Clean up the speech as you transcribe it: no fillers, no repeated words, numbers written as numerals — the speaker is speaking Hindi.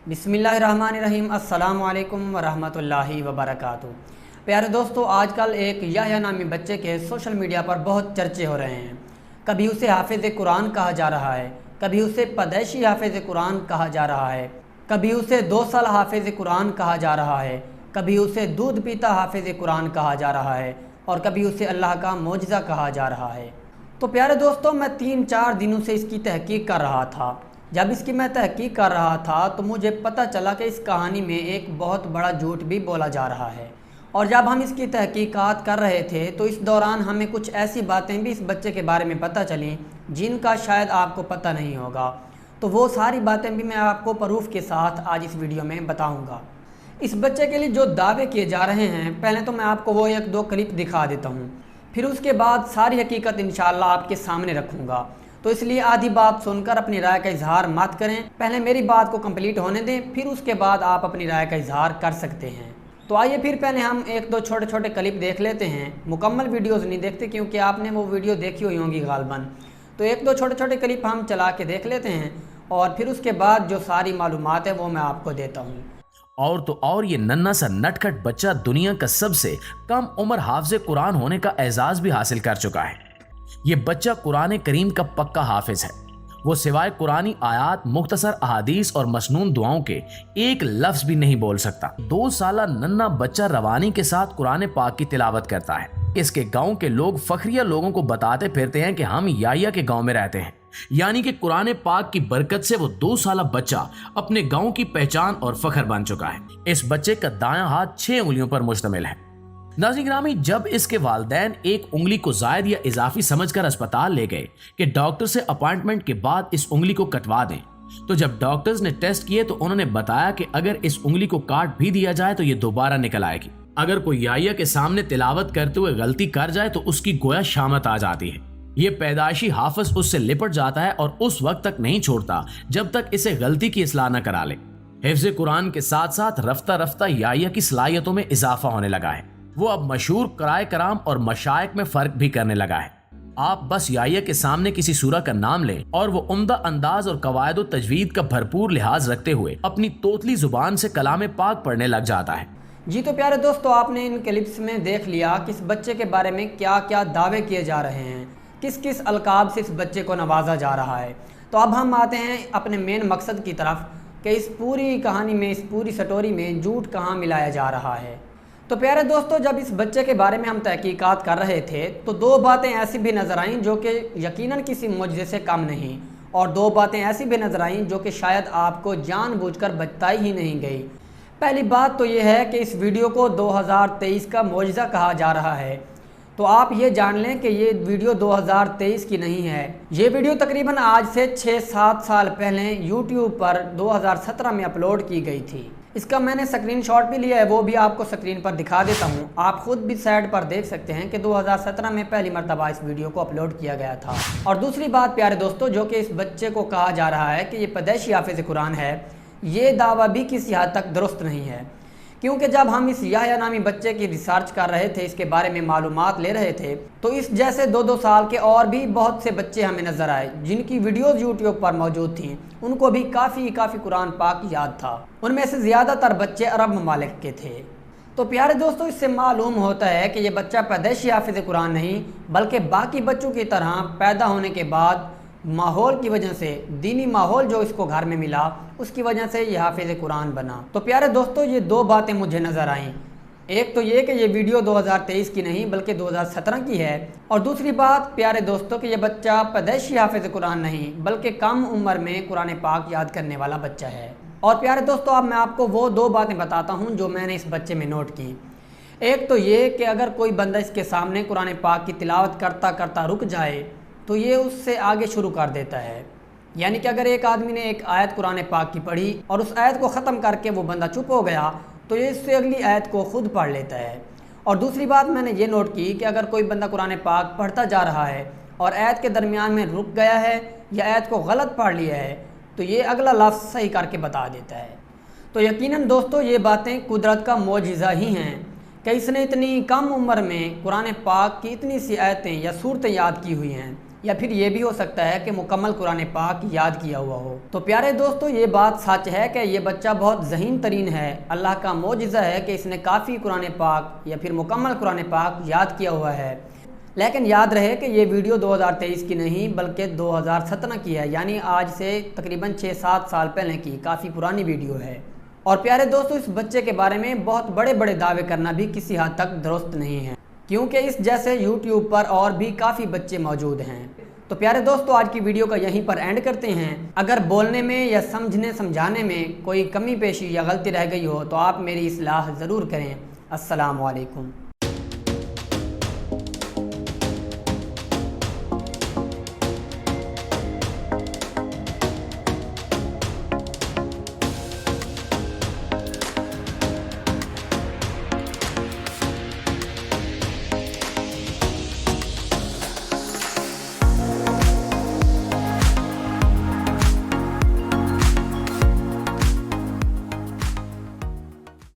बिस्मिल्लाहिर्रहमानिर्रहीम अस्सलामु अलैकुम वरहमतुल्लाहि वबरकातुहू। प्यारे दोस्तों, आजकल एक याह्या नामी बच्चे के सोशल मीडिया पर बहुत चर्चे हो रहे हैं। कभी उसे हाफिज़ कुरान कहा जा रहा है, कभी उसे पैदाइशी हाफिज़ कुरान कहा जा रहा है, कभी उसे 2 साल हाफिज़ कुरान कहा जा रहा है, कभी उसे दूध पीता हाफिज़ कुरान कहा जा रहा है और कभी उसे अल्लाह का मोजज़ा कहा जा रहा है। तो प्यारे दोस्तों, मैं 3-4 दिनों से इसकी तहकीक कर रहा था। जब इसकी मैं तहकीक कर रहा था तो मुझे पता चला कि इस कहानी में एक बहुत बड़ा झूठ भी बोला जा रहा है। और जब हम इसकी तहकीकात कर रहे थे तो इस दौरान हमें कुछ ऐसी बातें भी इस बच्चे के बारे में पता चली जिनका शायद आपको पता नहीं होगा। तो वो सारी बातें भी मैं आपको प्रूफ के साथ आज इस वीडियो में बताऊँगा। इस बच्चे के लिए जो दावे किए जा रहे हैं, पहले तो मैं आपको वो 1-2 क्लिप दिखा देता हूँ, फिर उसके बाद सारी हकीकत इंशाअल्लाह आपके सामने रखूँगा। तो इसलिए आधी बात सुनकर अपनी राय का इजहार मत करें, पहले मेरी बात को कंप्लीट होने दें, फिर उसके बाद आप अपनी राय का इजहार कर सकते हैं। तो आइए फिर पहले हम 1-2 छोटे छोटे क्लिप देख लेते हैं। मुकम्मल वीडियोस नहीं देखते क्योंकि आपने वो वीडियो देखी हुई होंगी गालबन। तो 1-2 छोटे छोटे क्लिप हम चला के देख लेते हैं और फिर उसके बाद जो सारी मालूमात है वो मैं आपको देता हूँ। और तो और ये नन्हा सा नटखट बच्चा दुनिया का सबसे कम उम्र हाफिज़ कुरान होने का एजाज भी हासिल कर चुका है। ये बच्चा कुरान करीम का पक्का हाफिज है। वो सिवाय कुरानी आयात, मुख्तसर अहादीस और मसनून दुआओं के एक लफ्ज भी नहीं बोल सकता। 2 साला नन्हा बच्चा रवानी के साथ कुरान पाक की तिलावत करता है। इसके गांव के लोग फखरिया लोगों को बताते फिरते हैं कि हम याह्या के गांव में रहते हैं, यानी कि कुरान पाक की बरकत से वो 2 साला बच्चा अपने गांव की पहचान और फखर बन चुका है। इस बच्चे का दायां हाथ 6 उंगलियों पर मुश्तमिल है। नाज़रीन गिरामी, जब इसके वालिदैन एक उंगली को जायद या इजाफी समझकर अस्पताल ले गए कि डॉक्टर से अपॉइंटमेंट के बाद इस उंगली को कटवा दें, तो जब डॉक्टर्स ने टेस्ट किए तो उन्होंने बताया कि अगर इस उंगली को काट भी दिया जाए तो ये दोबारा निकल आएगी। अगर कोई याह्या के सामने तिलावत करते हुए गलती कर जाए तो उसकी गोया शामत आ जाती है। ये पैदाइशी हाफिज उससे लिपट जाता है और उस वक्त तक नहीं छोड़ता जब तक इसे गलती की इस्लाह न करा ले। हिफ्ज़ कुरान के साथ साथ रफ्ता रफ्ता याह्या की सलाहियतों में इजाफा होने लगा है। वो अब मशहूर क़राए कराम और मशाइख में फर्क भी करने लगा है। आप बस याह्या के सामने किसी सूरा का नाम लें और वो उम्दा अंदाज और कवायद और तजवीद का भरपूर लिहाज रखते हुए अपनी तोतली जुबान से कलाम पाक पढ़ने लग जाता है। जी तो प्यारे दोस्तों, आपने इन क्लिप्स में देख लिया कि इस बच्चे के बारे में क्या क्या दावे किए जा रहे हैं, किस किस अलकाब से इस बच्चे को नवाजा जा रहा है। तो अब हम आते हैं अपने मेन मकसद की तरफ कि इस पूरी कहानी में, इस पूरी स्टोरी में झूठ कहाँ मिलाया जा रहा है। तो प्यारे दोस्तों, जब इस बच्चे के बारे में हम तहकीकात कर रहे थे तो 2 बातें ऐसी भी नज़र आईं जो कि यकीनन किसी मुआजिज़े से कम नहीं, और 2 बातें ऐसी भी नज़र आईं जो कि शायद आपको जानबूझकर बताई ही नहीं गई। पहली बात तो ये है कि इस वीडियो को 2023 का मुआजिज़ा कहा जा रहा है। तो आप ये जान लें कि ये वीडियो 2023 की नहीं है। ये वीडियो तकरीबन आज से 6-7 साल पहले YouTube पर 2017 में अपलोड की गई थी। इसका मैंने स्क्रीनशॉट भी लिया है, वो भी आपको स्क्रीन पर दिखा देता हूँ। आप खुद भी साइड पर देख सकते हैं कि 2017 में पहली मरतबा इस वीडियो को अपलोड किया गया था। और दूसरी बात प्यारे दोस्तों, जो कि इस बच्चे को कहा जा रहा है कि ये पैदाइशी हाफिज़ कुरान है, ये दावा भी किसी हद तक दुरुस्त नहीं है। क्योंकि जब हम इस याह्या नामी बच्चे की रिसर्च कर रहे थे, इसके बारे में मालूमात ले रहे थे, तो इस जैसे 2-2 साल के और भी बहुत से बच्चे हमें नज़र आए जिनकी वीडियोज़ यूट्यूब पर मौजूद थी। उनको भी काफ़ी कुरान पाक याद था। उनमें से ज़्यादातर बच्चे अरब ममालिक के थे। तो प्यारे दोस्तों, इससे मालूम होता है कि ये बच्चा पैदाइशी हाफिज़ कुरान नहीं, बल्कि बाकी बच्चों की तरह पैदा होने के बाद माहौल की वजह से, दीनी माहौल जो इसको घर में मिला, उसकी वजह से ये हाफिज़ कुरान बना। तो प्यारे दोस्तों, ये 2 बातें मुझे नज़र आईं। एक तो ये कि ये वीडियो 2023 की नहीं बल्कि 2017 की है, और दूसरी बात प्यारे दोस्तों कि ये बच्चा पैदाइशी हाफिज़ कुरान नहीं बल्कि कम उम्र में कुरान पाक याद करने वाला बच्चा है। और प्यारे दोस्तों, अब मैं आपको वो 2 बातें बताता हूँ जो मैंने इस बच्चे में नोट की। एक तो ये कि अगर कोई बंदा इसके सामने कुरान पाक की तिलावत करता करता रुक जाए तो ये उससे आगे शुरू कर देता है। यानी कि अगर एक आदमी ने एक आयत कुरान पाक की पढ़ी और उस आयत को ख़त्म करके वो बंदा चुप हो गया तो ये इससे अगली आयत को खुद पढ़ लेता है। और दूसरी बात मैंने ये नोट की कि अगर कोई बंदा कुरान पाक पढ़ता जा रहा है और आयत के दरमियान में रुक गया है या आयत को गलत पढ़ लिया है तो ये अगला लफ्ज़ सही करके बता देता है। तो यकीनन दोस्तों, ये बातें कुदरत का मोजिज़ा ही हैं कि इसने इतनी कम उम्र में कुरान पाक की इतनी सी आयतें या सूरतें याद की हुई हैं या फिर ये भी हो सकता है कि मुकम्मल कुरान पाक याद किया हुआ हो। तो प्यारे दोस्तों, ये बात सच है कि ये बच्चा बहुत ज़हीन तरीन है। अल्लाह का मोजिज़ा है कि इसने काफ़ी कुरान पाक या फिर मुकम्मल कुरान पाक याद किया हुआ है। लेकिन याद रहे कि ये वीडियो 2023 की नहीं बल्कि 2017 की है, यानी आज से तकरीबन 6-7 साल पहले की काफ़ी पुरानी वीडियो है। और प्यारे दोस्तों, इस बच्चे के बारे में बहुत बड़े बड़े दावे करना भी किसी हद तक दुरुस्त नहीं है, क्योंकि इस जैसे YouTube पर और भी काफ़ी बच्चे मौजूद हैं। तो प्यारे दोस्तों, आज की वीडियो का यहीं पर एंड करते हैं। अगर बोलने में या समझने समझाने में कोई कमी पेशी या गलती रह गई हो तो आप मेरी इस्लाह ज़रूर करें। अस्सलाम वालेकुम।